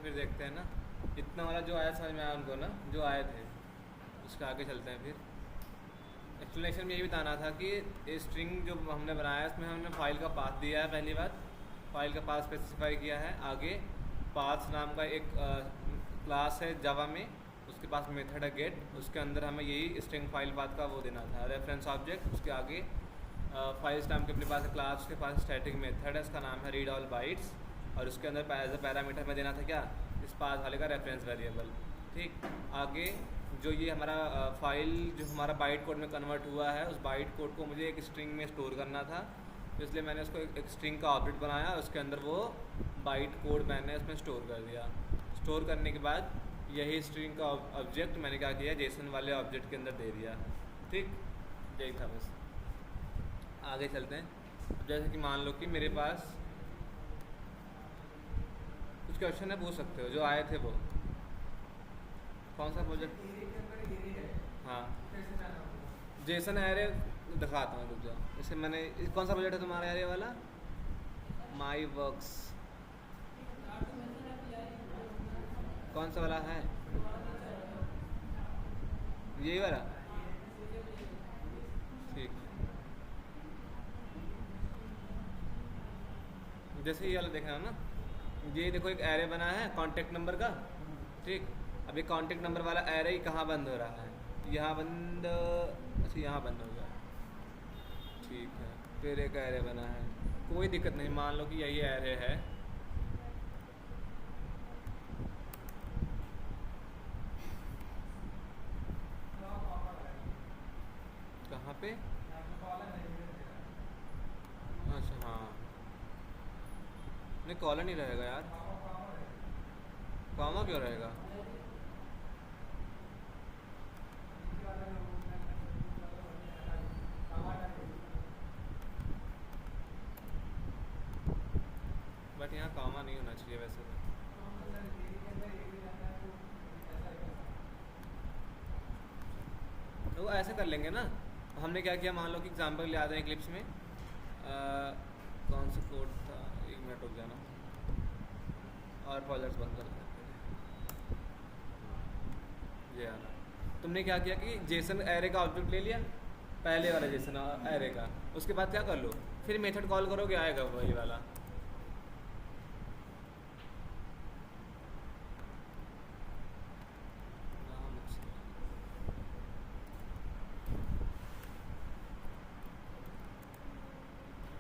फिर देखते हैं ना। इतना वाला जो आया समझ में आया उनको ना, जो आए थे, उसके आगे चलते हैं फिर। एक्सप्लेनेशन में यही बताना था कि स्ट्रिंग जो हमने बनाया है उसमें हमने फाइल का पाथ दिया है, पहली बात फाइल का पाथ स्पेसिफाई किया है। आगे पाथ नाम का एक क्लास है जावा में, उसके पास मेथड है गेट, उसके अंदर हमें यही स्ट्रिंग फाइल पाथ का वो देना था, रेफरेंस ऑब्जेक्ट। उसके आगे फाइल्स नाम के अपने पास क्लास, उसके पास स्टैटिक मेथड है, उसका नाम है रीड ऑल बाइट्स, और उसके अंदर एज अ पैरामीटर में देना था क्या, इस पाथ वाले का रेफरेंस वेरिएबल। ठीक, आगे जो ये हमारा फाइल जो हमारा बाइट कोड में कन्वर्ट हुआ है, उस बाइट कोड को मुझे एक स्ट्रिंग में स्टोर करना था, तो इसलिए मैंने उसको एक स्ट्रिंग का ऑब्जेक्ट बनाया, उसके अंदर वो बाइट कोड मैंने उसमें स्टोर कर दिया। स्टोर करने के बाद यही स्ट्रिंग का ऑब्जेक्ट मैंने क्या किया, जेसन वाले ऑब्जेक्ट के अंदर दे दिया। ठीक, यही था बस। आगे चलते हैं। अब जैसे कि मान लो कि मेरे पास कुछ क्वेश्चन है, पूछ सकते हो जो आए थे वो। कौन सा प्रोजेक्ट? हाँ, जेसन एरे दिखाता हूँ, रुक जाओ। जैसे मैंने कौन सा प्रोजेक्ट है तुम्हारा एरे वाला? माई वर्क्स। कौन सा वाला है? यही वाला? ठीक, जैसे ये वाला देखा है ना, ये देखो एक एरे बना है कॉन्टेक्ट नंबर का। ठीक, अब ये कॉन्टेक्ट नंबर वाला एरे ही कहाँ बंद हो रहा है? यहाँ बंद, अच्छा यहाँ बंद हो गया। ठीक है, फिर एक एरे बना है, कोई दिक्कत नहीं, मान लो कि यही एरे है। कहाँ पे? अच्छा हाँ, नहीं कॉलन ही रहेगा यार, कॉमा क्यों रहेगा? बट यहाँ कॉमा नहीं होना चाहिए वैसे तो ऐसे कर लेंगे ना। हमने क्या किया, मान लो कि एग्जांपल याद है क्लिप्स में कौन सा कोड था, एक मिनट रुक जाना, और फोल्डर्स बंद कर देते, ये आना। तुमने क्या किया कि जेसन एरे का ऑब्जेक्ट ले लिया, पहले वाला जेसन एरे का, उसके बाद क्या कर लो, फिर मेथड कॉल करोगे, आएगा वही वाला।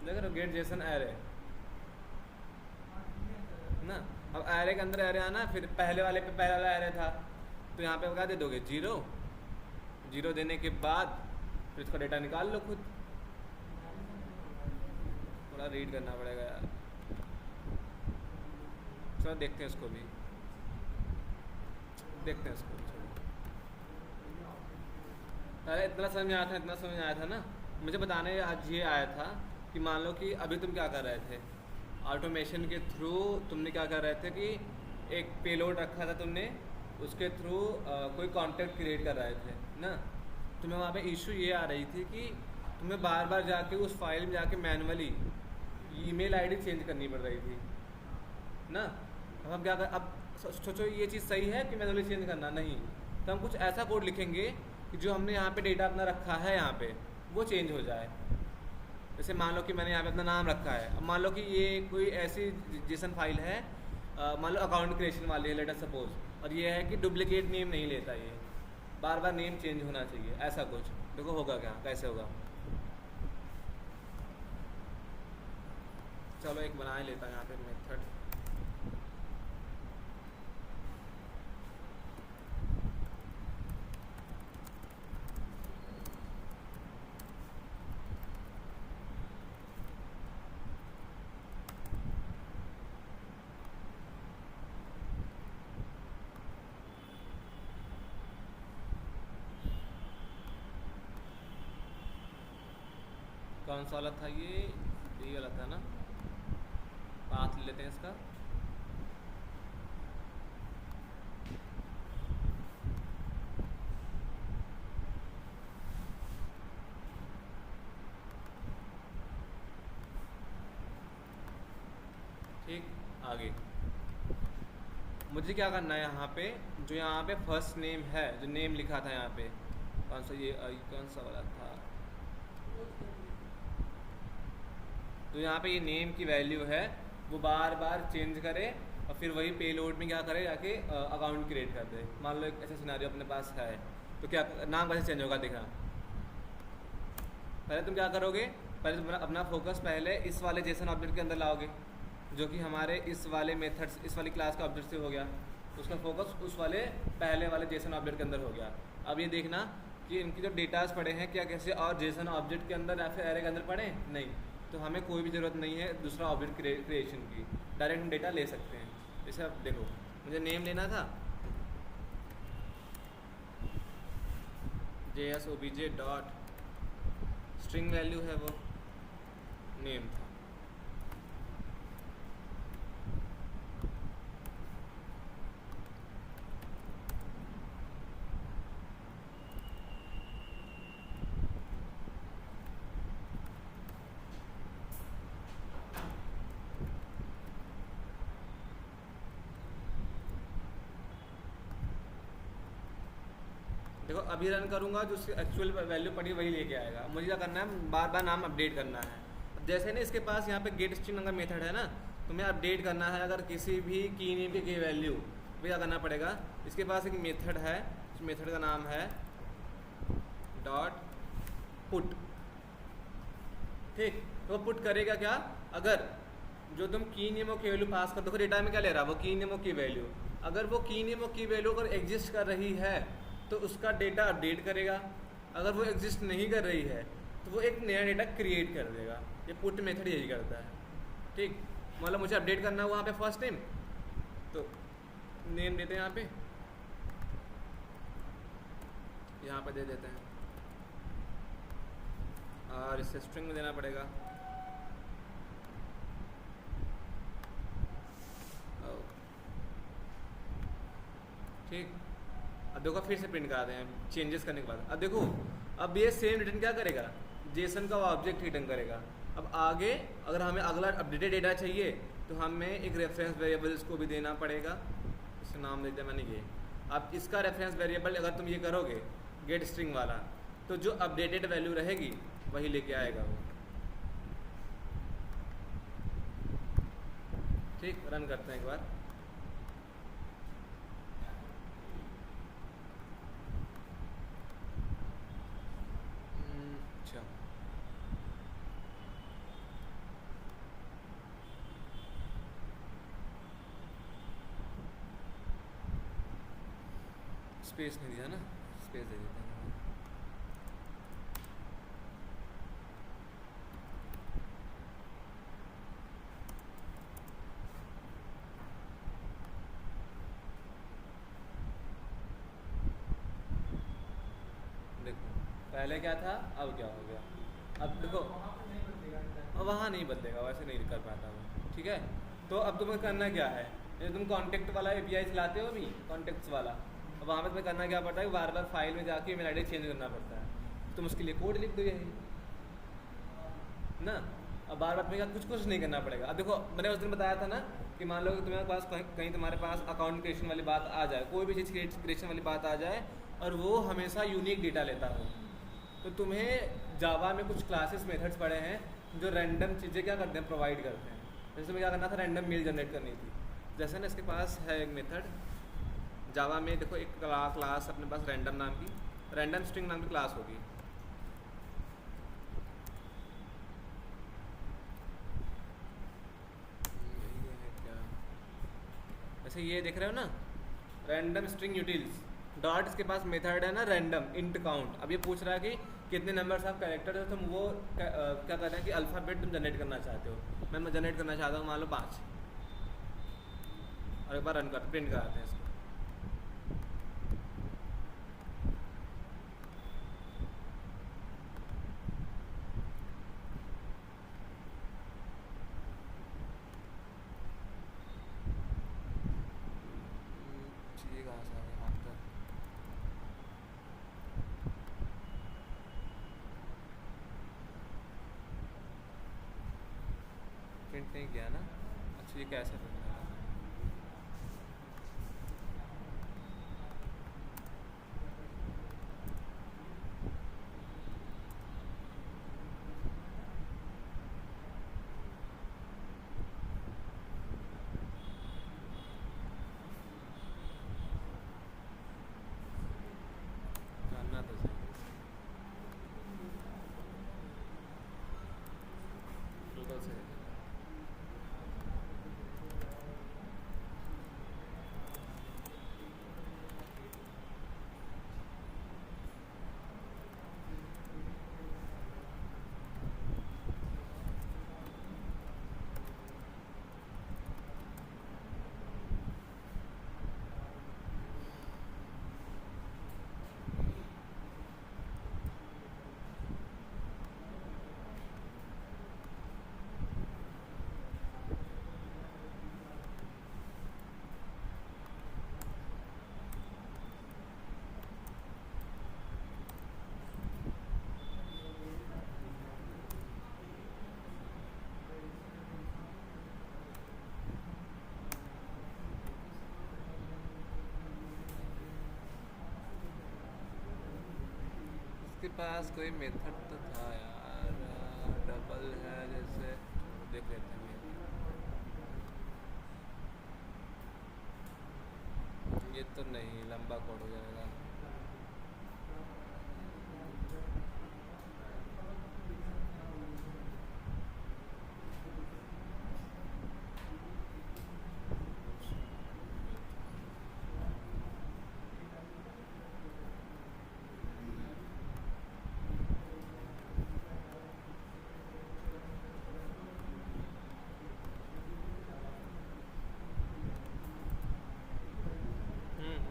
देख रहे हो, गेट जेसन एरे ना। अब एरे के अंदर एरे आना, फिर पहले वाले पे पहला वाला एरे था, तो यहाँ पे क्या दे दोगे, 0। 0 देने के बाद फिर इसका डेटा निकाल लो खुद। थोड़ा रीड करना पड़ेगा यार, चलो देखते हैं इसको भी, देखते हैं इसको भी। अरे इतना समझ में आया था, इतना समझ में आया था ना। मुझे बताने आज ये आया था कि मान लो कि अभी तुम क्या कर रहे थे, ऑटोमेशन के थ्रू तुमने क्या कर रहे थे कि एक पेलोड रखा था तुमने, उसके थ्रू कोई कॉन्टेक्ट क्रिएट कर रहे थे ना। तुम्हें वहाँ पे इशू ये आ रही थी कि तुम्हें बार बार जाके उस फाइल में जाके मैनुअली ईमेल आईडी चेंज करनी पड़ रही थी ना। अब हम क्या कर, अब सोचो ये चीज़ सही है कि मैनुअली चेंज करना? नहीं, तो हम कुछ ऐसा कोड लिखेंगे कि जो हमने यहाँ पे डेटा अपना रखा है यहाँ पे वो चेंज हो जाए। जैसे मान लो कि मैंने यहाँ पे अपना नाम रखा है, अब मान लो कि ये कोई ऐसी जेसन फाइल है, मान लो अकाउंट क्रिएशन वाली है, लेटर सपोज, और ये है कि डुप्लीकेट नेम नहीं लेता, ये बार बार नेम चेंज होना चाहिए, ऐसा कुछ। देखो होगा क्या, कैसे होगा। चलो एक बना ही लेता है यहाँ पे मेथड। कौन सा वाला था ये वाला था ना। पाथ ले लेते हैं इसका। ठीक, आगे मुझे क्या करना है यहाँ पे, जो यहाँ पे फर्स्ट नेम है, जो नेम लिखा था यहाँ पे, कौन सा ये कौन सा वाला था, तो यहाँ पे ये नेम की वैल्यू है वो बार बार चेंज करे और फिर वही पेलोड में क्या करे, जाके अकाउंट क्रिएट कर दे। मान लो एक ऐसा सिनेरियो अपने पास है, तो क्या नाम कैसे चेंज होगा देखा। पहले तुम क्या करोगे, पहले तुम अपना फोकस पहले इस वाले जेसन ऑब्जेक्ट के अंदर लाओगे, जो कि हमारे इस वाले मेथड्स, इस वाली क्लास का ऑब्जेक्ट से हो गया, उसका फोकस उस वाले पहले वाले जेसन ऑब्जेक्ट के अंदर हो गया। अब ये देखना कि इनकी जो डेटाज पड़े हैं क्या कैसे और जेसन ऑब्जेक्ट के अंदर या फिर एरे के अंदर पड़े नहीं, तो हमें कोई भी ज़रूरत नहीं है दूसरा ऑब्जेक्ट क्रिएशन की, डायरेक्ट हम डेटा ले सकते हैं। जैसे अब देखो मुझे नेम लेना था, JSOBJ डॉट स्ट्रिंग वैल्यू है वो नेम था। देखो अभी रन करूँगा, जो उसकी एक्चुअल वैल्यू पड़ी वही लेके आएगा। मुझे क्या करना है, बार बार नाम अपडेट करना है। जैसे ना इसके पास यहाँ पे गेट स्ट्रिंग का मेथड है ना, तो मैं अपडेट करना है अगर किसी भी की नेम की वैल्यू, तो क्या करना पड़ेगा, इसके पास एक मेथड है, उस मेथड का नाम है डॉट पुट। ठीक, तो पुट करेगा क्या, अगर जो तुम की नेमो की वैल्यू पास कर, देखो डेटा में क्या ले रहा है, वो की नेमो की वैल्यू, अगर वो की नेमो की वैल्यू अगर एग्जिस्ट कर रही है तो उसका डेटा अपडेट करेगा, अगर वो एग्जिस्ट नहीं कर रही है तो वो एक नया डेटा क्रिएट कर देगा। ये पुट मेथड यही करता है। ठीक, मतलब मुझे अपडेट करना है वहाँ पे फर्स्ट नेम, तो नेम देते हैं यहाँ पे दे देते हैं, और इसे स्ट्रिंग में देना पड़ेगा। ठीक, अब देखो फिर से प्रिंट कराते हैं चेंजेस करने के बाद। अब देखो अब ये सेम रिटर्न क्या करेगा, जेसन का ऑब्जेक्ट रिटर्न करेगा। अब आगे अगर हमें अगला अपडेटेड डेटा चाहिए तो हमें एक रेफरेंस वेरिएबल इसको भी देना पड़ेगा, इसका नाम दे दिया मैंने ये। अब इसका रेफरेंस वेरिएबल अगर तुम ये करोगे गेट स्ट्रिंग वाला, तो जो अपडेटेड वैल्यू रहेगी वही लेके आएगा वो। ठीक, रन करते हैं एक बार। अच्छा, स्पेस नहीं दिया ना, स्पेस दे देते हैं। देखो पहले क्या था, अब क्या हो गया। अब देखो वहाँ नहीं बदलेगा, वैसे नहीं कर पाता वो। ठीक है, तो अब तुम्हें करना क्या है, जैसे तुम कॉन्टेक्ट वाला API चलाते हो अभी, कॉन्टेक्ट्स वाला, अब वहाँ पे तुम्हें करना क्या पड़ता है, बार बार फाइल में जाके ईमेल आईडी चेंज करना पड़ता है। तुम उसके लिए कोड लिख दो यही ना, अब बार बार तुम्हें कुछ नहीं करना पड़ेगा। अब देखो मैंने उस दिन बताया था ना कि मान लो कि तुम्हारे पास कहीं तुम्हारे पास अकाउंट क्रिएशन वाली बात आ जाए, कोई भी चीज़ क्रिएशन वाली बात आ जाए और वो हमेशा यूनिक डेटा लेता हो, तो तुम्हें जावा में कुछ क्लासेस मेथड्स पड़े हैं जो रैंडम चीज़ें क्या करते हैं, प्रोवाइड करते हैं। जैसे तुम्हें क्या करना था, रैंडम मेल जनरेट करनी थी। जैसे ना इसके पास है एक मेथड जावा में, देखो एक क्लास अपने पास रैंडम नाम की, रैंडम स्ट्रिंग नाम की क्लास होगी। जैसे ये देख रहे हो ना, रैंडम स्ट्रिंग यूटिल्स डॉट, इसके पास मेथड है ना रैंडम इंट काउंट। अब ये पूछ रहा है कि कितने नंबर्स ऑफ कैरेक्टर है, तुम वो क्या कर रहे हैं कि अल्फ़ाबेट तुम जनरेट करना चाहते हो। मैं जनरेट करना चाहता हूँ मान लो 5, और एक बार रन कर प्रिंट कराते हैं इसको। ये कहाँ से आ गया आफ्टर, प्रिंट नहीं किया ना। अच्छा ये कैसे प्रिंट करा, इसके पास कोई मेथड तो था यार, डबल है जैसे, देख लेते हैं ये तो नहीं, लंबा कोड हो जाएगा।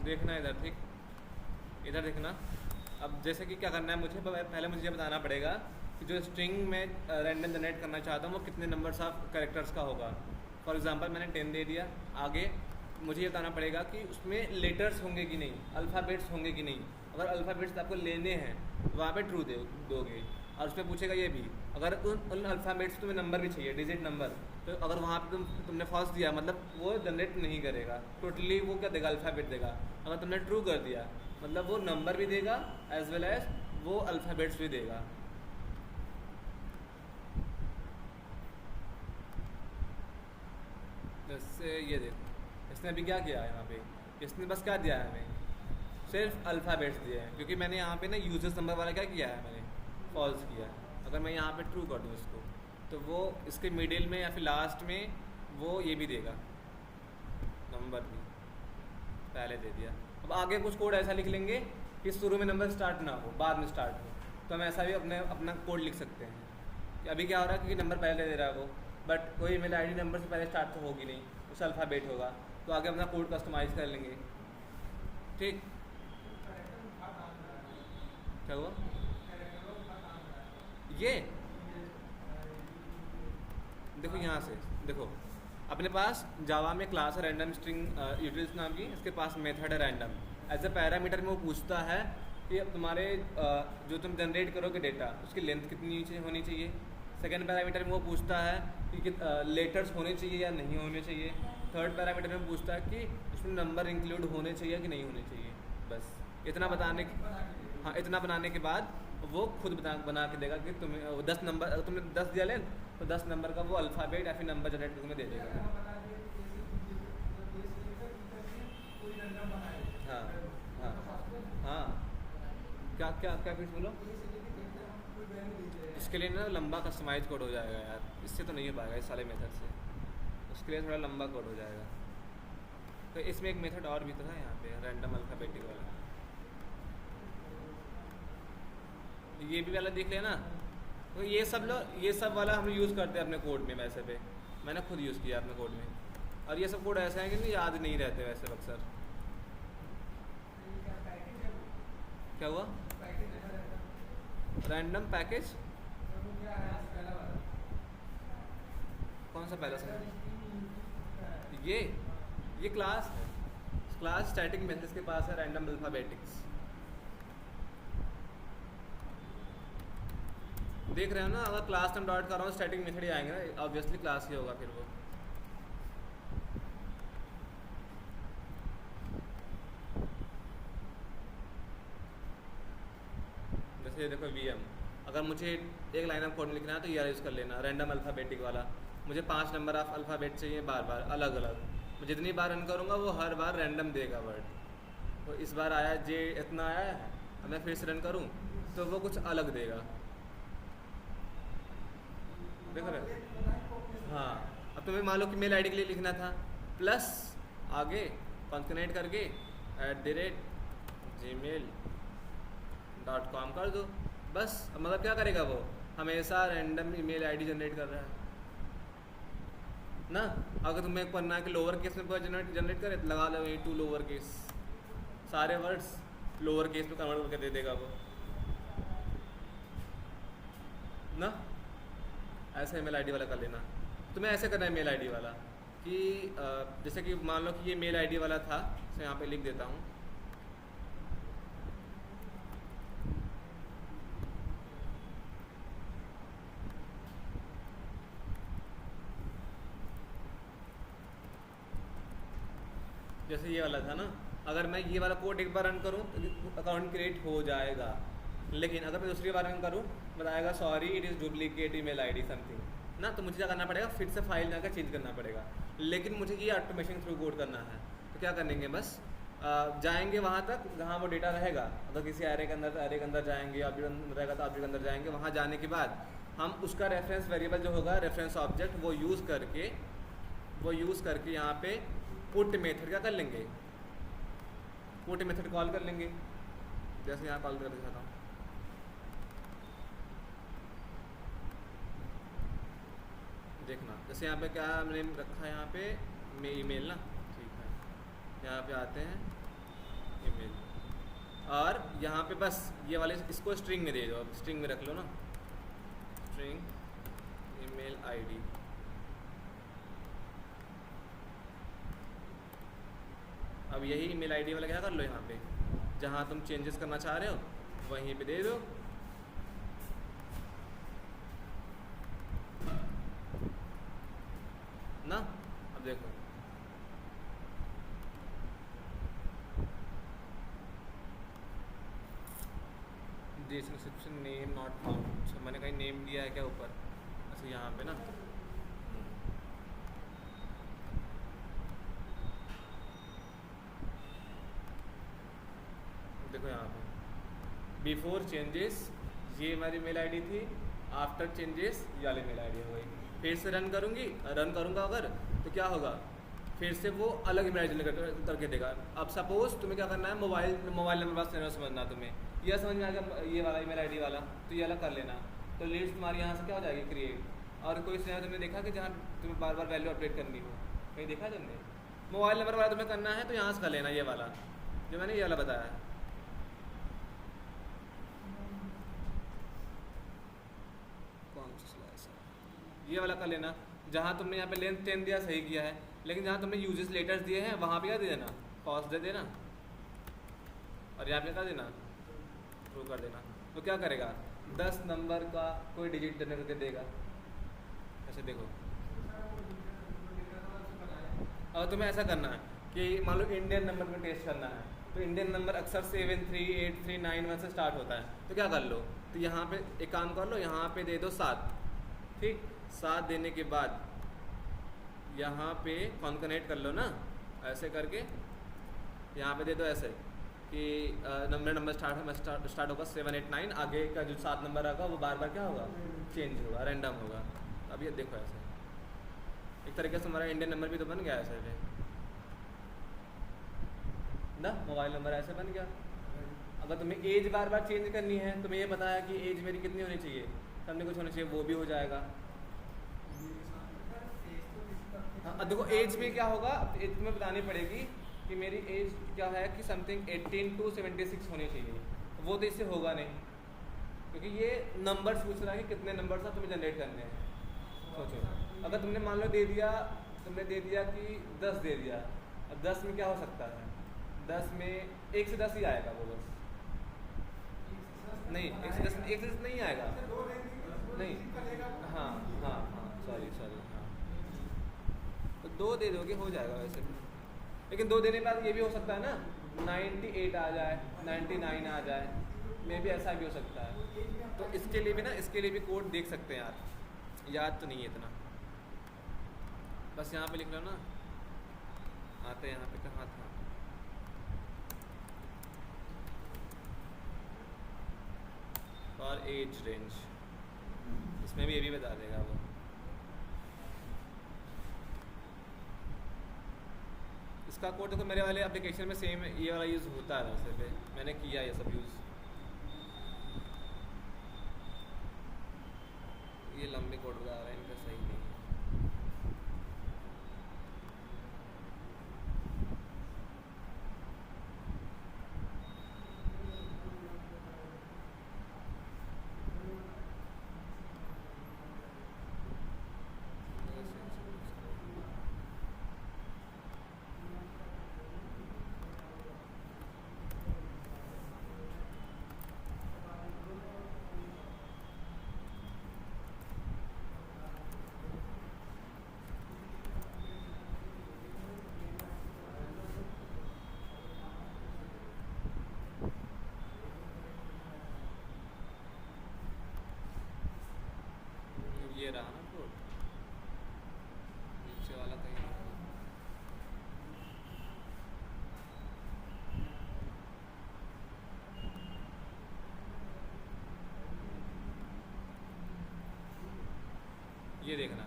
देखना इधर, ठीक, इधर देखना। अब जैसे कि क्या करना है मुझे, पहले मुझे ये बताना पड़ेगा कि जो स्ट्रिंग में रैंडम जनरेट करना चाहता हूँ वो कितने नंबर्स ऑफ कैरेक्टर्स का होगा। फॉर एग्जांपल मैंने 10 दे दिया। आगे मुझे ये बताना पड़ेगा कि उसमें लेटर्स होंगे कि नहीं, अल्फ़ाबेट्स होंगे कि नहीं। अगर अल्फ़ाबेट्स आपको लेने हैं वहाँ पे ट्रू दोगे। और उसमें पूछेगा ये भी, अगर उन अल्फ़ाबेट्स तुम्हें नंबर भी चाहिए, डिजिट नंबर, तो अगर वहाँ पे तुमने फॉल्स दिया मतलब वो जनरेट नहीं करेगा, टोटली वो क्या देगा, अल्फ़ाबेट देगा। अगर तुमने ट्रू कर दिया मतलब वो नंबर भी देगा एज वेल एज वो अल्फ़ाबेट्स भी देगा। जैसे ये देखो, इसने अभी क्या किया है यहाँ पे, इसने बस क्या दिया है हमें, सिर्फ अल्फ़ाबेट्स दिए हैं। क्योंकि मैंने यहाँ पे ना यूजर्स नंबर वाला क्या किया है, मैंने फॉल्स किया। अगर मैं यहाँ पे ट्रू कर दूँ इसको तो वो इसके मिडिल में या फिर लास्ट में वो ये भी देगा, नंबर भी पहले दे दिया। अब आगे कुछ कोड ऐसा लिख लेंगे कि शुरू में नंबर स्टार्ट ना हो, बाद में स्टार्ट हो। तो हम ऐसा भी अपना कोड लिख सकते हैं कि अभी क्या हो रहा है, क्योंकि नंबर पहले दे रहा है वो, बट कोई मेल आईडी नंबर से पहले स्टार्ट तो होगी नहीं, उस अल्फ़ाबेट होगा। तो आगे अपना कोड कस्टमाइज़ कर लेंगे। ठीक, क्या हुआ ये देखो, यहाँ से देखो, अपने पास जावा में क्लास है रैंडम स्ट्रिंग यूटिल्स नाम की, इसके पास मेथड है रैंडम। एज ए पैरामीटर में वो पूछता है कि अब तुम्हारे जो तुम जनरेट करोगे डेटा उसकी लेंथ कितनी होनी चाहिए। सेकेंड पैरामीटर में वो पूछता है कि लेटर्स होने चाहिए या नहीं होने चाहिए। थर्ड पैरामीटर में पूछता है कि उसमें नंबर इंक्लूड होने चाहिए कि नहीं होने चाहिए। बस इतना बताने, हाँ इतना बनाने के बाद वो खुद बना के देगा कि तुम्हें 10 नंबर, अगर तुमने 10 दिया लें तो 10 नंबर का वो अल्फ़ाबेट या फिर नंबर जनरेट तुम्हें दे देगा। हाँ हाँ हाँ, क्या क्या क्या फिर बोलो। इसके लिए ना लंबा कस्टमाइज कोड हो जाएगा यार, इससे तो नहीं हो पाएगा इस सारे मेथड से, उसके लिए थोड़ा लंबा कोड हो जाएगा। तो इसमें एक मेथड और भी तो था यहाँ पे, रैंडम अल्फ़ाबेटिक वाला, ये भी वाला देख लेना। तो ये सब वाला हम यूज़ करते हैं अपने कोड में। वैसे पे मैंने खुद यूज़ किया अपने कोड में, और ये सब कोड ऐसे हैं कि नहीं याद नहीं रहते वैसे अक्सर। क्या हुआ, रैंडम पैकेज कौन सा पहला समझ, ये क्लास है, क्लास स्टैटिक मेथड्स के पास है रैंडम अल्फ़ाबेटिक्स। देख रहे हो ना, अगर क्लास नाम डॉट कर रहा हूँ स्टैटिक मेथड ही आएंगे ना, ऑब्वियसली क्लास ही होगा फिर वो। जैसे ये देखो VM, अगर मुझे एक लाइन ऑफ कोड में लिखना है तो ये यूज़ कर लेना, रैंडम अल्फ़ाबेटिक वाला। मुझे 5 नंबर ऑफ अल्फ़ाबेट चाहिए बार बार अलग अलग, मैं जितनी बार रन करूँगा वो हर बार रैंडम देगा वर्ड। तो इस बार आया जे इतना आया है, अब मैं फिर से रन करूँ तो वो कुछ अलग देगा, देख रहे हो। हाँ, अब तुम्हें मान लो कि मेल आईडी के लिए लिखना था, प्लस आगे कॉन्कनेट करके @gmail.com कर दो बस। अब मतलब क्या करेगा वो, हमेशा रैंडम ईमेल आईडी जनरेट कर रहा है ना। अगर तुम्हें पढ़ना है कि लोअर केस में जनरेट करे तो लगा लो ये 2 लोअर केस, सारे वर्ड्स लोअर केस में कन्वर्ट करके दे देगा वो ना। ऐसे मेल आईडी वाला कर लेना। तुम्हें ऐसे करना है मेल आईडी वाला कि जैसे कि मान लो कि ये मेल आईडी वाला था, तो यहाँ पे लिख देता हूँ। जैसे ये वाला था ना, अगर मैं ये वाला कोड एक बार रन करूँ तो अकाउंट क्रिएट हो जाएगा, लेकिन अगर मैं दूसरी बार में करूँ, बताएगा sorry it is duplicate email ID something ना, तो मुझे क्या करना पड़ेगा, फिर से फाइल जाकर चेंज करना पड़ेगा। लेकिन मुझे ये ऑटोमेशन थ्रू कोड करना है, तो क्या करेंगे, बस जाएंगे वहाँ तक जहाँ वो डेटा रहेगा। अगर किसी एरे के अंदर जाएंगे, ऑब्जेक्ट रहेगा तो ऑब्जेक्ट के अंदर जाएंगे, वहाँ जाने के बाद हम उसका रेफरेंस वेरिएबल जो होगा, रेफरेंस ऑब्जेक्ट, वो यूज़ करके यहाँ पे पुट मेथड क्या कर लेंगे, पुट मेथड कॉल कर लेंगे। जैसे यहाँ कॉल कर दिखाता हूँ, देखना, जैसे यहाँ पे क्या मैंने रखा है, यहाँ पे मैं ईमेल ना, ठीक है, यहाँ पे आते हैं ईमेल, और यहाँ पे बस ये वाले इसको स्ट्रिंग में दे दो, अब स्ट्रिंग में रख लो ना, स्ट्रिंग ईमेल आईडी। अब यही ईमेल आईडी वाला क्या कर लो, यहाँ पे जहाँ तुम चेंजेस करना चाह रहे हो वहीं पे दे दो। ना अब देखो, डिस्क्रिप्शन नेम नॉट फाउंड, अच्छा मैंने कहीं नेम दिया है क्या ऊपर, अच्छा यहाँ पे ना, देखो यहाँ पे बिफोर चेंजेस ये हमारी मेल आईडी थी, आफ्टर चेंजेस ये वाली मेल आईडी हो गई। फिर से रन करूँगा अगर, तो क्या होगा, फिर से वो अलग ईमेल आईडी करके देगा। अब सपोज तुम्हें क्या करना है, मोबाइल नंबर बस समझना, तुम्हें यह समझ में आ गया ये वाला ईमेल आईडी वाला, तो ये अलग कर लेना। तो लिस्ट तुम्हारी यहाँ से क्या हो जाएगी, क्रिएट। और कोई सिनेरियो तुमने देखा कि जहाँ तुम्हें बार बार वैल्यू अपडेट करनी हो, कहीं देखा तुमने, मोबाइल नंबर वाला तुम्हें करना है तो यहाँ से कर लेना, ये वाला जो मैंने ये वाला बताया है। ये वाला कर लेना, जहाँ तुमने यहाँ पे लेंथ 10 दिया सही किया है, लेकिन जहाँ तुमने यूजेस लेटर्स दिए हैं वहाँ पे क्या दे देना, कॉस्ट दे देना, और यहाँ पे क्या देना, ट्रू कर देना। तो क्या करेगा, 10 नंबर का कोई डिजिट जनरेट करके देगा। ऐसे देखो, और तुम्हें ऐसा करना है कि मान लो इंडियन नंबर में टेस्ट करना है, तो इंडियन नंबर अक्सर 738391 से स्टार्ट होता है, तो क्या कर लो, तो यहाँ पे एक काम कर लो, यहाँ पे दे दो 7, ठीक, 7 देने के बाद यहाँ पे कॉन्कनेट कर लो ना, ऐसे करके यहाँ पे दे दो ऐसे कि नंबर स्टार्ट होगा 789, आगे का जो 7 नंबर आएगा वो बार बार क्या होगा, चेंज होगा, रैंडम होगा। अब ये देखो ऐसे एक तरीके से हमारा इंडियन नंबर भी तो बन गया ऐसे पे ना, मोबाइल नंबर ऐसे बन गया। अगर तुम्हें एज बार बार चेंज करनी है, तुम्हें ये पता है कि एज मेरी कितनी होनी चाहिए, सामने कुछ होना चाहिए, वो भी हो जाएगा। हाँ देखो एज में क्या होगा, एज तुम्हें बतानी पड़ेगी कि मेरी एज क्या है कि समथिंग 18 to 76 होनी चाहिए, वो तो इससे होगा नहीं, क्योंकि ये नंबर्स पूछ रहा है कि कितने नंबर्स आप तुम्हें जनरेट करने हैं। सोचो अगर तुमने मान लो तुमने दे दिया कि 10 दे दिया, अब 10 में क्या हो सकता है, 10 में 1 से 10 ही आएगा वो, बस नहीं 1 से 10 नहीं आएगा, नहीं, हाँ हाँ हाँ सॉरी हाँ, तो 2 दे दोगे हो जाएगा वैसे भी, लेकिन 2 देने के बाद ये भी हो सकता है ना 98 आ जाए, 99 आ जाए, मे भी ऐसा भी हो सकता है। तो इसके लिए भी कोड देख सकते हैं यार, याद तो नहीं है इतना, बस यहाँ पे लिख लो ना, आते हैं यहाँ पे कहाँ था, और एज रेंज, इसमें भी ये भी बता देगा वो। इसका कोड देखो मेरे वाले एप्लीकेशन में सेम ये वाला यूज़ होता है, वैसे पे मैंने किया ये सब यूज़। ये लंबे कोड बता रहा है, इनका सही नहीं है। ये देखना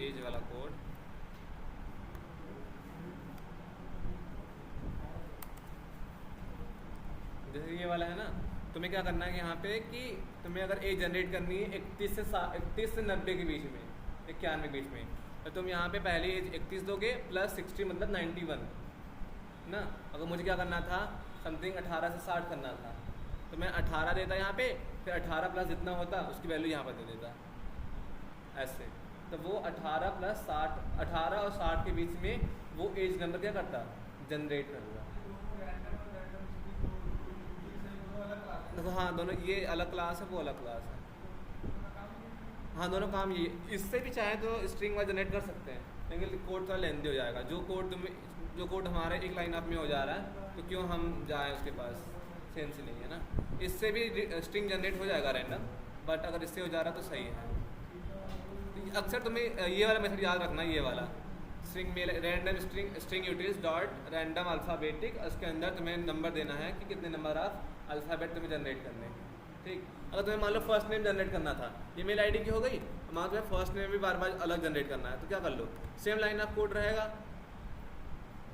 एज वाला कोड, जैसे ये वाला है ना, तुम्हें क्या करना है कि यहाँ पे कि तुम्हें अगर एज जनरेट करनी है 31 से 90 के बीच में, 91 के बीच में, तो तुम यहाँ पे पहले एज 31 दोगे प्लस 60 मतलब 91 ना। अगर मुझे क्या करना था, समथिंग 18 से 60 करना था, तो मैं 18 देता यहाँ पे, फिर 18 प्लस जितना होता उसकी वैल्यू यहाँ पर दे देता ऐसे। तो वो 18 प्लस 60, 18 और 60 के बीच में वो एज नंबर क्या करता, जनरेट करता। तो हाँ, दोनों ये अलग क्लास है, वो अलग क्लास है। हाँ, दोनों काम ये, इससे भी चाहे तो स्ट्रिंग वाइज जनरेट कर सकते हैं, लेकिन कोड थोड़ा लेंथी हो जाएगा। जो कोड हमारे एक लाइन अप में हो जा रहा है, तो क्यों हम जाएं उसके पास, सेंस ही नहीं है ना। इससे भी स्ट्रिंग जनरेट हो जाएगा रैंडम, बट अगर इससे हो जा रहा तो सही है। तो अक्सर तुम्हें ये वाला मेथड याद रखना, ये वाला स्ट्रिंग में random string utils dot random alphabetic, उसके अंदर तुम्हें नंबर देना है कि कितने नंबर ऑफ अल्फ़ाबेट तुम्हें जनरेट करने, ठीक। अगर तुम्हें मान लो फर्स्ट नेम जनरेट करना था, ईमेल आईडी की हो गई, मान तुम्हें फर्स्ट नेम भी बार बार अलग जनरेट करना है, तो क्या कर लो, सेम लाइन ऑफ कोड रहेगा,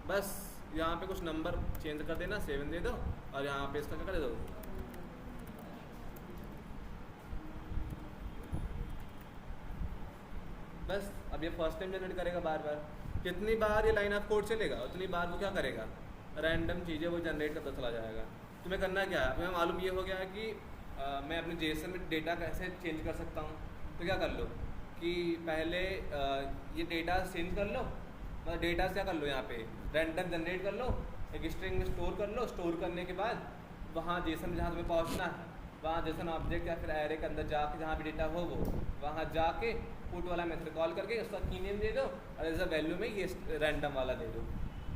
बस यहाँ पे कुछ नंबर चेंज कर देना, 7 दे दो, और यहाँ पे इसका क्या कर दो, बस। अब ये फर्स्ट टाइम जनरेट करेगा बार बार, कितनी बार ये लाइन ऑफ कोड चलेगा उतनी बार वो क्या करेगा, रैंडम चीज़ें वो जनरेट करता चला जाएगा। तुम्हें करना क्या है, तुम्हें मालूम ये हो गया है कि मैं अपने जेसन में डेटा कैसे चेंज कर सकता हूँ। तो क्या कर लो कि पहले ये डेटा चेंज कर लो, मतलब डेटा से क्या कर लो, यहाँ पे रैंडम जनरेट कर लो, एक स्ट्रिंग में स्टोर कर लो, स्टोर करने के बाद वहाँ जेसन में जहाँ तुम्हें पहुँचना है, वहाँ जेसन ऑब्जेक्ट या फिर एरे के अंदर जाके जहाँ भी डेटा हो वो वहाँ जाके पुट वाला मेथड कॉल करके उसका की नेम दे दो, और एज अ वैल्यू में ये रैंडम वाला दे दो,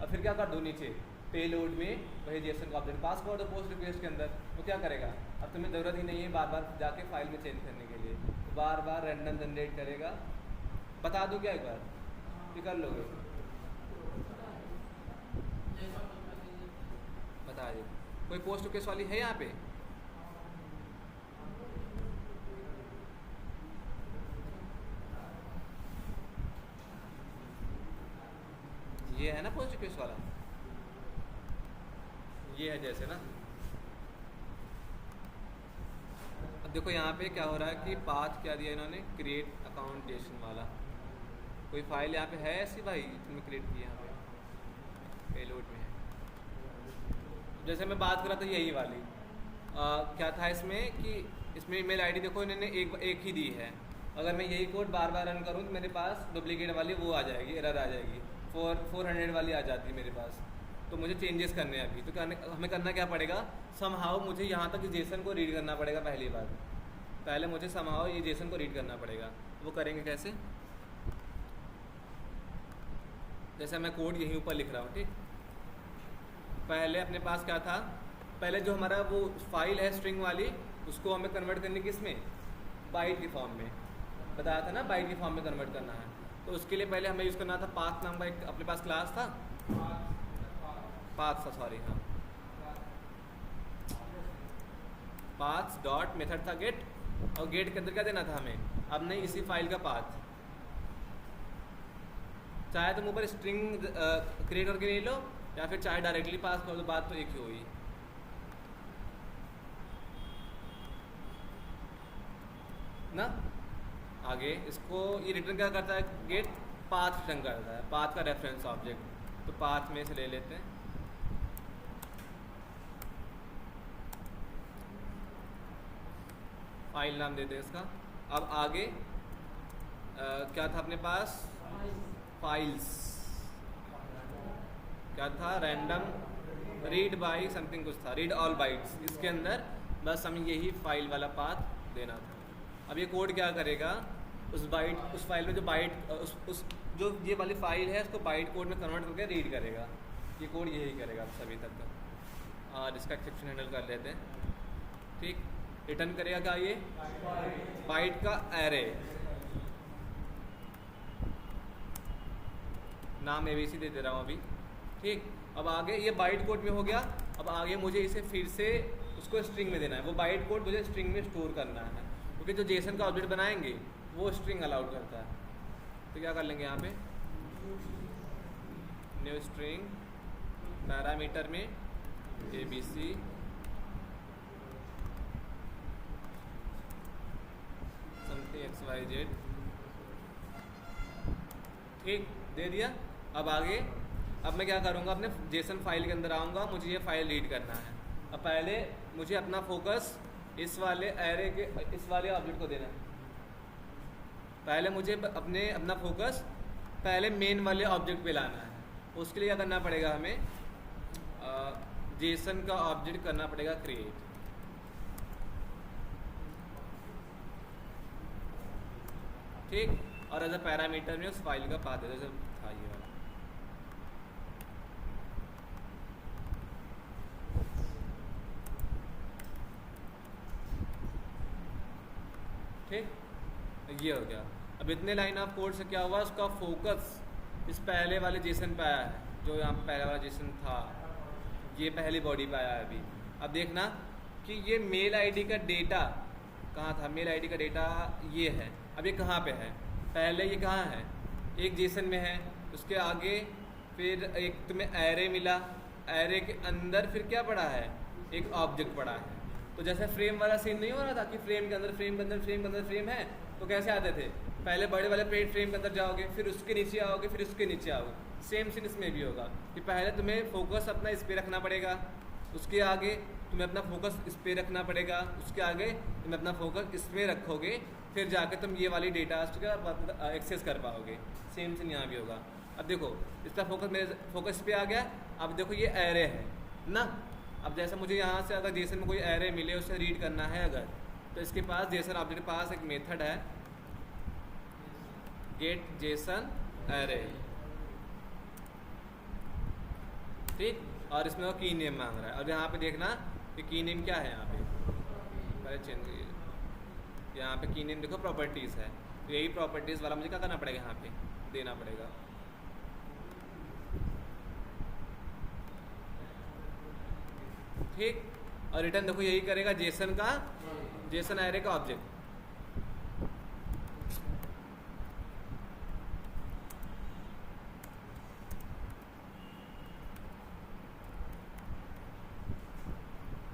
और फिर क्या कर दो नीचे पेलोड में वही जेसन का ऑब्जेक्ट पास कर दो पोस्ट रिक्वेस्ट के अंदर। तो क्या करेगा, अब तुम्हें ज़रूरत ही नहीं है बार बार जाके फाइल में चेंज करने के लिए, बार बार रैंडम जनरेट करेगा। बता दूँ क्या एक बार कि कर लोगे, बता दे। कोई पोस्ट रिक्वेस्ट वाली है यहाँ पे, ये है ना पोस्ट रिक्वेस्ट वाला, ये है जैसे ना। अब देखो यहाँ पे क्या हो रहा है कि पाथ क्या दिया इन्होंने, क्रिएट अकाउंट जेसन वाला। कोई फाइल यहाँ पे है ऐसी भाई तुमने क्रिएट की, यहाँ पे पेलोड में है। जैसे मैं बात कर रहा था यही वाली, क्या था इसमें कि इसमें ईमेल आईडी देखो इन्होंने एक ही दी है। अगर मैं यही कोड बार बार रन करूँ तो मेरे पास डुप्लीकेट वाली वो आ जाएगी, एरर आ जाएगी, 400 वाली आ जाती है मेरे पास। तो मुझे चेंजेस करने हैं अभी, तो हमें करना क्या पड़ेगा, समहाउ मुझे यहाँ तक जेसन को रीड करना पड़ेगा। पहली बार पहले मुझे समहाउ ये जेसन को रीड करना पड़ेगा। वो करेंगे कैसे, जैसे मैं कोड यहीं ऊपर लिख रहा हूँ, ठीक। पहले अपने पास क्या था, पहले जो हमारा वो फाइल है स्ट्रिंग वाली, उसको हमें कन्वर्ट करने की इसमें बाइट के फॉर्म में बताया था ना, बाइट के फॉर्म में कन्वर्ट करना है। तो उसके लिए पहले हमें यूज़ करना था पाथ नाम का एक अपने पास क्लास था, पाथ था, सॉरी, हाँ, पाथ डॉट मेथड था गेट, और गेट के अंदर क्या देना था हमें, अब नहीं इसी फाइल का पाथ। चाहे तुम ऊपर स्ट्रिंग क्रिएट करके ले लो या फिर चाहे डायरेक्टली पास कर दो, बात तो एक ही हुई ना। आगे इसको ये रिटर्न क्या करता है, गेट पाथ रिटर्न करता है, पाथ का रेफरेंस ऑब्जेक्ट। तो पाथ में से ले लेते हैं, फाइल नाम देते हैं इसका। अब आगे क्या था अपने पास, फाइल्स क्या था, रैंडम रीड बाई समथिंग कुछ था, रीड ऑल बाइट्स। इसके अंदर बस हमें यही फाइल वाला पाथ देना था। अब ये कोड क्या करेगा, उस फाइल में जो बाइट उस जो ये वाली फाइल है उसको बाइट कोड में कन्वर्ट करके रीड करेगा। ये कोड यही करेगा अब सभी तक का। और इसका एक्सेप्शन हैंडल कर लेते हैं, ठीक। रिटर्न करेगा क्या, ये बाइट का एरे, नाम ABC दे रहा हूँ अभी, ठीक। अब आगे ये बाइट कोड में हो गया। अब आगे मुझे इसे फिर से उसको स्ट्रिंग में देना है, वो बाइट कोड मुझे स्ट्रिंग में स्टोर करना है, क्योंकि जो जेसन का ऑब्जेक्ट बनाएंगे वो स्ट्रिंग अलाउड करता है। तो क्या कर लेंगे यहाँ पे, न्यू स्ट्रिंग पैरामीटर में ABC समथिंग XYZ, ठीक, दे दिया। अब आगे, अब मैं क्या करूँगा, अपने जेसन फाइल के अंदर आऊँगा, मुझे ये फाइल रीड करना है। अब पहले मुझे अपना फोकस इस वाले एरे के, इस वाले ऑब्जेक्ट को देना है। पहले मुझे अपना फोकस पहले मेन वाले ऑब्जेक्ट पे लाना है। उसके लिए क्या करना पड़ेगा, हमें जेसन का ऑब्जेक्ट करना पड़ेगा क्रिएट, ठीक, और एज अ पैरामीटर में उस फाइल का पाथ दे दो, जैसे था ये वाला, ठीक, ये हो गया। अब इतने लाइन ऑफ कोड से क्या हुआ, उसका फोकस इस पहले वाले जेसन पे आया है, जो यहाँ पे पहला वाला जेसन था, ये पहली बॉडी पे आया है अभी। अब देखना कि ये मेल आईडी का डेटा कहाँ था, मेल आईडी का डेटा ये है। अब ये कहाँ पे है, पहले ये कहाँ है, एक जेसन में है, उसके आगे फिर एक तुम्हें एरे मिला, एरे के अंदर फिर क्या पड़ा है, एक ऑब्जेक्ट पड़ा है। तो जैसे फ्रेम वाला सीन नहीं हो रहा था कि फ्रेम के अंदर फ्रेम के अंदर फ्रेम के अंदर फ्रेम है, तो कैसे आते थे, पहले बड़े वाले पेज फ्रेम के अंदर जाओगे, फिर उसके नीचे आओगे, फिर उसके नीचे आओगे। सेम सीन इसमें भी होगा कि पहले तुम्हें फोकस अपना इस पर रखना पड़ेगा, उसके आगे तुम्हें अपना फोकस इस पर रखना पड़ेगा, उसके आगे तुम्हें अपना फोकस इसमें रखोगे, फिर जाके तुम ये वाली डेटा एक्सेस कर पाओगे। सेम सीन यहाँ भी होगा। अब देखो इसका फोकस, मेरे फोकस पे आ गया। अब देखो ये एरे है ना, अब जैसा मुझे यहाँ से अगर जेसन में कोई एरे मिले, उसे रीड करना है अगर, तो इसके पास जेसन ऑब्जेक्ट के पास एक मेथड है गेट जेसन एरे, ठीक, और इसमें वो की नेम मांग रहा है। और यहाँ पे देखना कि की नेम क्या है, यहाँ पे पहले चेंज, यहाँ पे की नेम देखो प्रॉपर्टीज़ है, तो यही प्रॉपर्टीज़ वाला मुझे क्या करना पड़ेगा, यहाँ पे देना पड़ेगा। ठीक, और रिटर्न देखो यही करेगा जेसन का, जेसन एरे का ऑब्जेक्ट।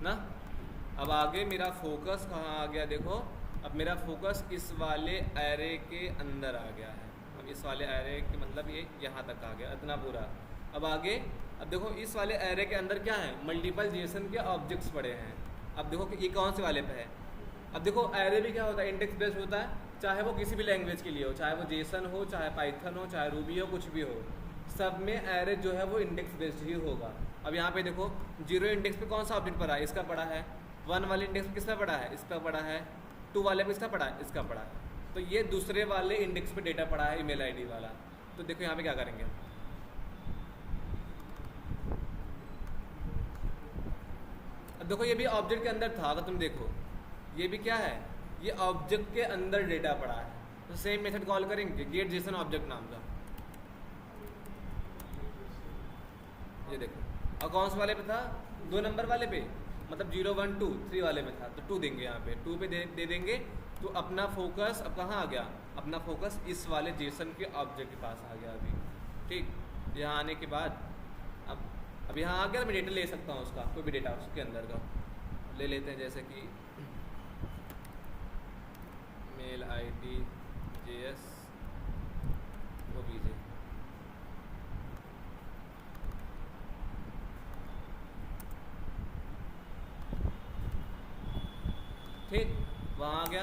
ना, अब आगे मेरा फोकस कहाँ आ गया, देखो अब मेरा फोकस इस वाले एरे के अंदर आ गया है। अब इस वाले एरे के मतलब ये यहाँ तक आ गया, इतना पूरा। अब आगे, अब देखो इस वाले एरे के अंदर क्या है, मल्टीपल जेसन के ऑब्जेक्ट्स पड़े हैं। अब देखो कि ये कौन से वाले पे है। अब देखो एरे भी क्या होता है, इंडेक्स बेस्ड होता है, चाहे वो किसी भी लैंग्वेज के लिए हो, चाहे वो जेसन हो, चाहे पाइथन हो, चाहे रूबी हो, कुछ भी हो, सब में एरे जो है वो इंडेक्स बेस्ड ही होगा। अब यहाँ पे देखो 0 इंडेक्स पे कौन सा ऑब्जेक्ट पड़ा है, इसका पड़ा है। 1 वाले इंडेक्स पे किसका पड़ा है, इसका पड़ा है। 2 वाले पे इसका पड़ा है, इसका पड़ा है। तो ये दूसरे वाले इंडेक्स पे डेटा पड़ा है, ईमेल आईडी वाला। तो देखो यहाँ पे क्या करेंगे, अब देखो ये भी ऑब्जेक्ट के अंदर था, अगर तुम देखो ये भी क्या है, ये ऑब्जेक्ट के अंदर डेटा पड़ा है। तो सेम मेथड कॉल करेंगे गेट जेसन ऑब्जेक्ट नाम का। ये देखो, और कौन से वाले पे था, 2 नंबर वाले पे, मतलब 0 1 2 3 वाले में था, तो 2 देंगे यहाँ पे, 2 पे दे देंगे। तो अपना फोकस अब कहाँ आ गया, अपना फोकस इस वाले जेसन के ऑब्जेक्ट के पास आ गया अभी। ठीक, यहाँ आने के बाद अब यहाँ आ गया, मैं डेटा ले सकता हूँ उसका, कोई भी डेटा उसके अंदर का ले लेते हैं, जैसे कि मेल आईडी JS OBJ। ठीक, वहाँ आ गया।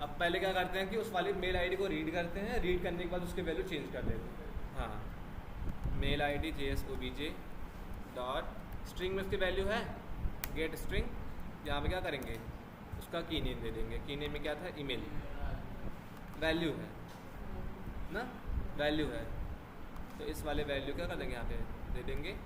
अब पहले क्या करते हैं कि उस वाली मेल आईडी को रीड करते हैं, रीड करने के बाद उसके वैल्यू चेंज कर देते हैं। हाँ, mail ID JS OBJ dot string में उसकी वैल्यू है गेट स्ट्रिंग। यहाँ पे क्या करेंगे, उसका की नेम दे देंगे। की नेम में क्या था, ईमेल, वैल्यू है ना, वैल्यू है। तो इस वाले वैल्यू क्या कर देंगे, यहाँ पे दे देंगे।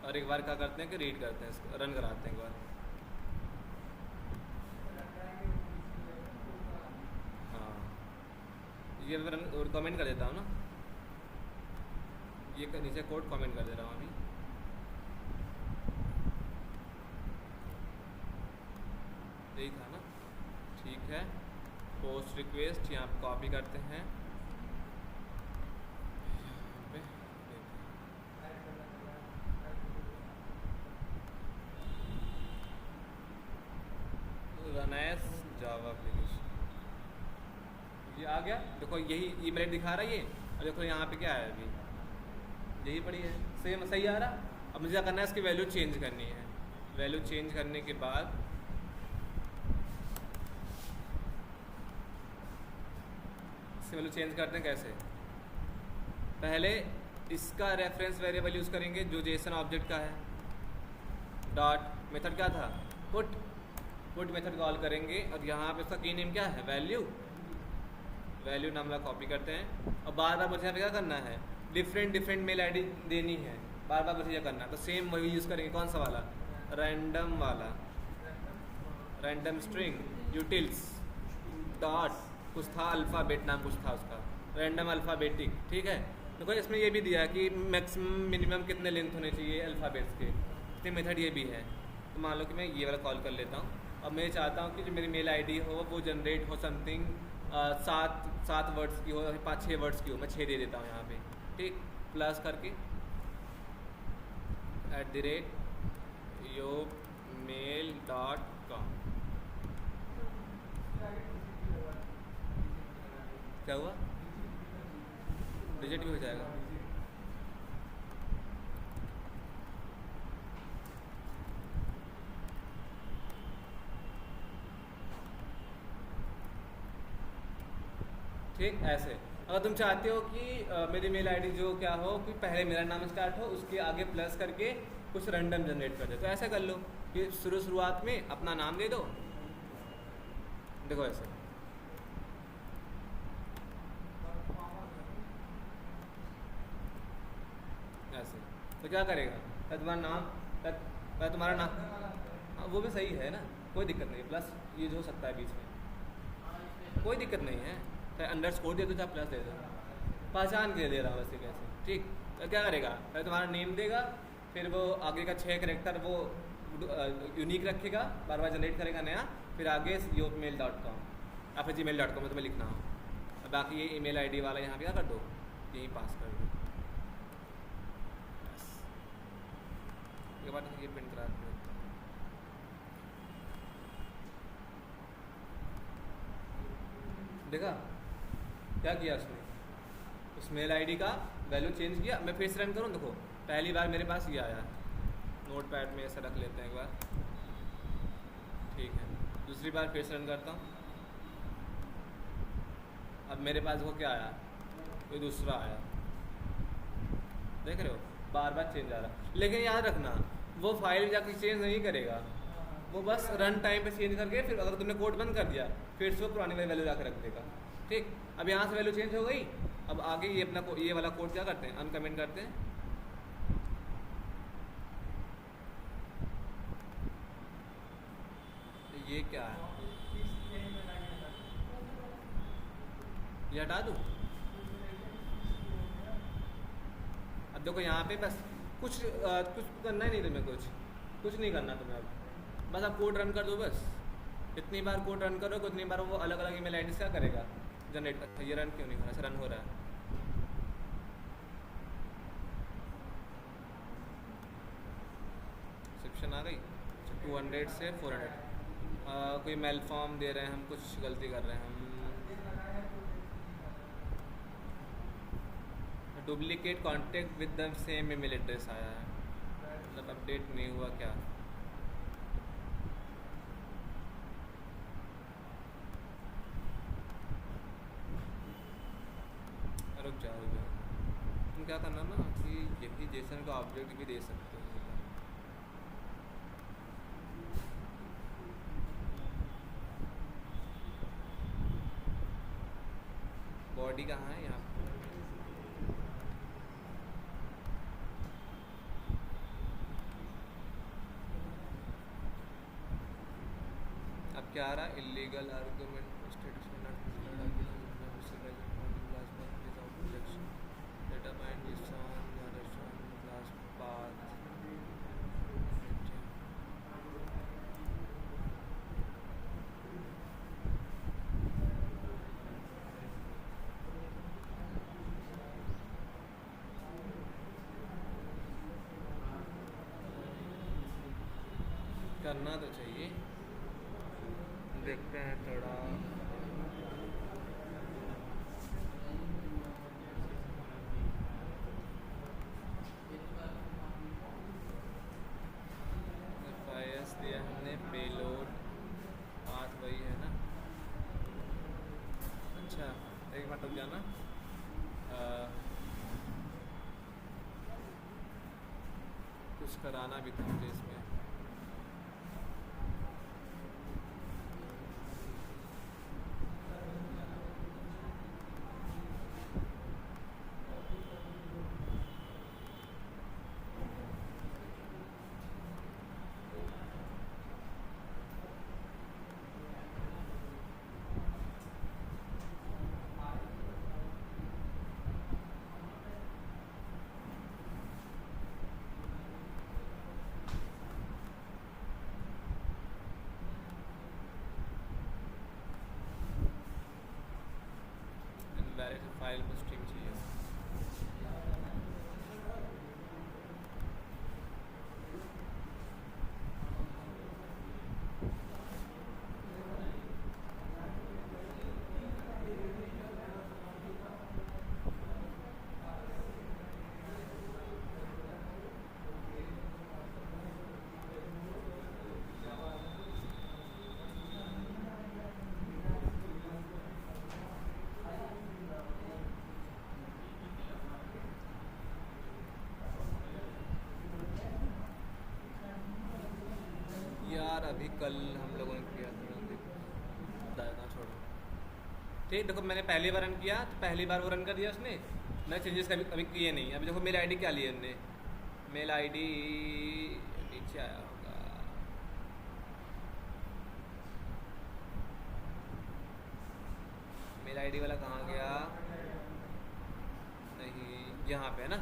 और एक बार क्या करते हैं कि रीड करते हैं, इसको रन कराते हैं एक बार। हाँ, ये मैं कमेंट कर देता हूँ ना, ये नीचे कोड कमेंट कर दे रहा हूँ अभी। यही था ना, ठीक है। पोस्ट रिक्वेस्ट यहाँ पे कॉपी करते हैं, यहाँ पे रन एज जावा एप्लीकेशन, ये आ गया। देखो यही ईमेल आईडी दिखा रहा है ये, और देखो यहाँ पे क्या है, अभी यही पड़ी है, सेम सही आ रहा। अब मुझे क्या करना है, इसकी वैल्यू चेंज करनी है। वैल्यू चेंज करने के बाद इसकी वैल्यू चेंज करते हैं कैसे, पहले इसका रेफरेंस वेरिएबल यूज़ करेंगे जो जेसन ऑब्जेक्ट का है। डॉट मेथड क्या था, पुट मेथड कॉल करेंगे, और यहाँ पे उसका की नेम क्या है, वैल्यू नाम वाला कॉपी करते हैं। और बार बार मुझे यहाँ पे क्या करना है, डिफरेंट मेल आईडी देनी है, बार बार मुझे ये करना है। तो सेम वही यूज़ करेंगे, कौन सा वाला, रैंडम वाला, रैंडम स्ट्रिंग यूटिल्स डॉट कुछ था, अल्फ़ाबेट नाम कुछ था उसका, रैंडम अल्फ़ाबेटिक, ठीक है। देखो इसमें ये भी दिया कि मैक्सिमम मिनिमम कितने लेंथ होने चाहिए अल्फ़ाबेट्स के, इतने मेथड ये भी है। तो मान लो कि मैं ये वाला कॉल कर लेता हूँ, अब मैं चाहता हूँ कि जो मेरी मेल आईडी हो वो जनरेट हो समथिंग 7 वर्ड्स की हो, 5-6 वर्ड्स की हो, मैं 6 दे देता हूँ यहाँ पे, ठीक। प्लस करके @yomail.com, क्या हुआ, रिजेक्ट भी हो जाएगा। ठीक, ऐसे अगर तुम चाहते हो कि मेरी मेल आईडी जो क्या हो कि पहले मेरा नाम स्टार्ट हो, उसके आगे प्लस करके कुछ रैंडम जनरेट कर दे, तो ऐसा कर लो कि शुरुआत में अपना नाम दे दो, देखो ऐसे, ऐसे तो क्या करेगा, तुम्हारा नाम, तुम्हारा नाम, हाँ वो भी सही है ना, कोई दिक्कत नहीं, प्लस यूज हो सकता है बीच में, कोई दिक्कत नहीं है। अंडरस्कोर दे दो चाहे प्लस दे दो, पहचान के लिए दे रहा हूँ वैसे कैसे, ठीक। तो क्या करेगा, पहले तुम्हारा नेम देगा, फिर वो आगे का 6 करेक्टर वो यूनिक रखेगा, बार बार जनरेट करेगा नया, फिर आगे yomail.com या फिर gmail.com में तुम्हें लिखना हो, और बाकी ये ईमेल आईडी वाला यहाँ पे क्या कर दो, यहीं पास कर दो, बस। उसके बाद ये प्रिंट करा दो, देखा क्या किया उसने, उस मेल आईडी का वैल्यू चेंज किया। मैं फिर से रन करूँ, देखो पहली बार मेरे पास ये आया, नोटपैड में ऐसा रख लेते हैं एक बार, ठीक है। दूसरी बार फिर से रन करता हूँ, अब मेरे पास वो क्या आया, कोई दूसरा आया, देख रहे हो, बार बार चेंज आ रहा। लेकिन याद रखना वो फाइल जाकर चेंज नहीं करेगा, वो बस रन टाइम पे चेंज करके फिर अगर तुमने कोड बंद कर दिया फिर से वो पुरानी वाली वैल्यू जाकर रख देगा, ठीक। अब यहाँ से वैल्यू चेंज हो गई, अब आगे ये अपना ये वाला कोड क्या करते हैं, अनकमेंट करते हैं, ये क्या है, ये हटा दूँ। अब देखो यहाँ पे बस कुछ करना ही नहीं तुम्हें, कुछ नहीं करना तुम्हें, अब बस आप कोड रन कर दो, बस जितनी बार कोड रन करो उतनी बार वो अलग अलग ईमेल आईडी क्या करेगा, जनरेट कर। ये रन क्यों नहीं हो रहा, ऐसा रन हो रहा है, सेक्शन आ गई 200 से 400, कोई मेल फॉर्म दे रहे हैं हम, कुछ गलती कर रहे हैं हम, duplicate contact with the same email address आया है, मतलब अपडेट नहीं हुआ क्या, रुक जाओ, तुम क्या करना ना कि यही जेसन का ऑब्जेक्ट भी दे सकते हो, बॉडी कहाँ है यहाँ पे, अब क्या आ रहा है, illegal argument data bind is on class path, करना तो चाहिए, देखते हैं थोड़ा। FIS दिया हमने, पेलोड पाथ वही है ना। अच्छा एक मिनट रुक जाना, कुछ कराना भी था मुझे इसमें। इनवैलिड फाइल को स्ट्रिंग चाहिए। यार अभी कल हम लोगों ने किया था, दायरा छोड़ो। ठीक, देखो मैंने पहली बार रन किया तो पहली बार वो रन कर दिया उसने, मैंने चेंजेस कभी कभी किए नहीं। अभी देखो मेल आईडी क्या लिया हमने, मेल आईडी नीचे आया होगा, मेल आईडी वाला कहाँ गया, नहीं यहाँ पे है ना।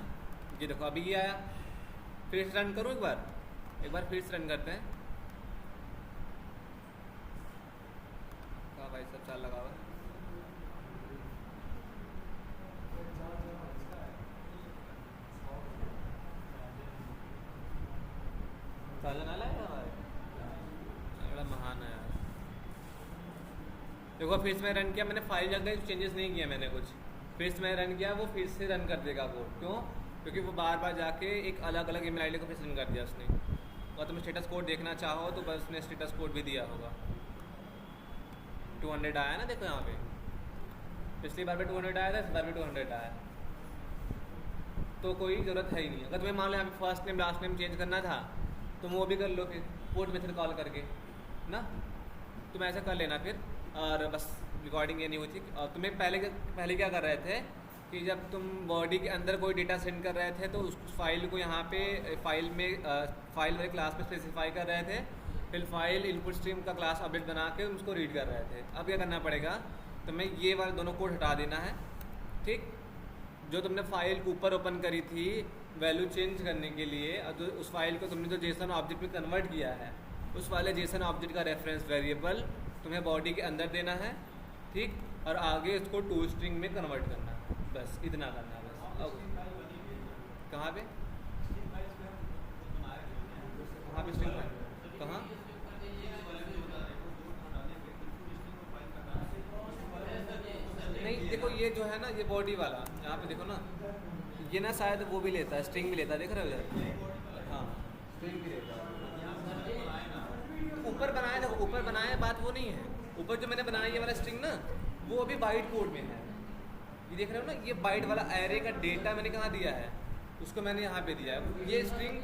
ये देखो अभी ये आया, फिर से रन करूँ एक बार फिर से रन करते हैं। कहाँ भाई सब चाल लगा हुआ है। ताजा नाला है हमारे, बड़ा महान है यार। देखो फिर से मैं रन किया, मैंने फाइल जगह चेंजेस नहीं किया मैंने कुछ, फिर से मैं रन किया, वो फिर से रन कर देगा कोड। क्यों? क्योंकि वो बार बार जाके एक अलग अलग ईमेल आईडी को फिर से रन कर दिया उसने। और तुम स्टेटस कोड देखना चाहो तो बस उसने स्टेटस कोड भी दिया होगा। 200 आया ना, देखो यहाँ पे पिछली बार भी 200 आया था, इस बार भी 200 आया। तो कोई ज़रूरत है ही नहीं। अगर तुम्हें मान लो यहाँ पे first name last name change करना था तुम वो भी कर लो फिर पोर्ट मेथड कॉल करके ना, तुम ऐसा कर लेना फिर। और बस रिकॉर्डिंग ये नहीं हुई थी। और तुम्हें पहले क्या कर रहे थे कि जब तुम बॉडी के अंदर कोई डेटा सेंड कर रहे थे तो उस फाइल को यहाँ पे फाइल वाले क्लास में स्पेसिफाई कर रहे थे, फिर फाइल इनपुट स्ट्रीम का क्लास अपडेट बना के उसको रीड कर रहे थे। अब क्या करना पड़ेगा, तुम्हें ये वाले दोनों कोड हटा देना है। ठीक, जो तुमने फाइल ऊपर ओपन करी थी वैल्यू चेंज करने के लिए, और उस फाइल को तुमने जो जेसन ऑब्जेक्ट में कन्वर्ट किया है उस वाले जेसन ऑब्जेक्ट का रेफरेंस वेरिएबल तुम्हें बॉडी के अंदर देना है। ठीक, और आगे इसको टू स्ट्रिंग में कन्वर्ट करना है, बस इतना करना है बस। अब कहाँ पे स्ट्रिंग कहाँ? नहीं देखो ये जो है ना, ये बॉडी वाला यहाँ पे देखो ना, ये ना शायद वो भी लेता है, स्ट्रिंग भी लेता है, देख रहे हो इधर? हाँ स्ट्रिंग भी लेता है। ऊपर बनाया देखो, ऊपर बनाया, बात वो नहीं है। ऊपर जो मैंने बनाया ये वाला स्ट्रिंग ना, वो अभी बाइट कोड में है। ये देख रहे हो ना, ये बाइट वाला एरे का डेटा मैंने कहाँ दिया है, उसको मैंने यहाँ पे दिया है। ये स्ट्रिंग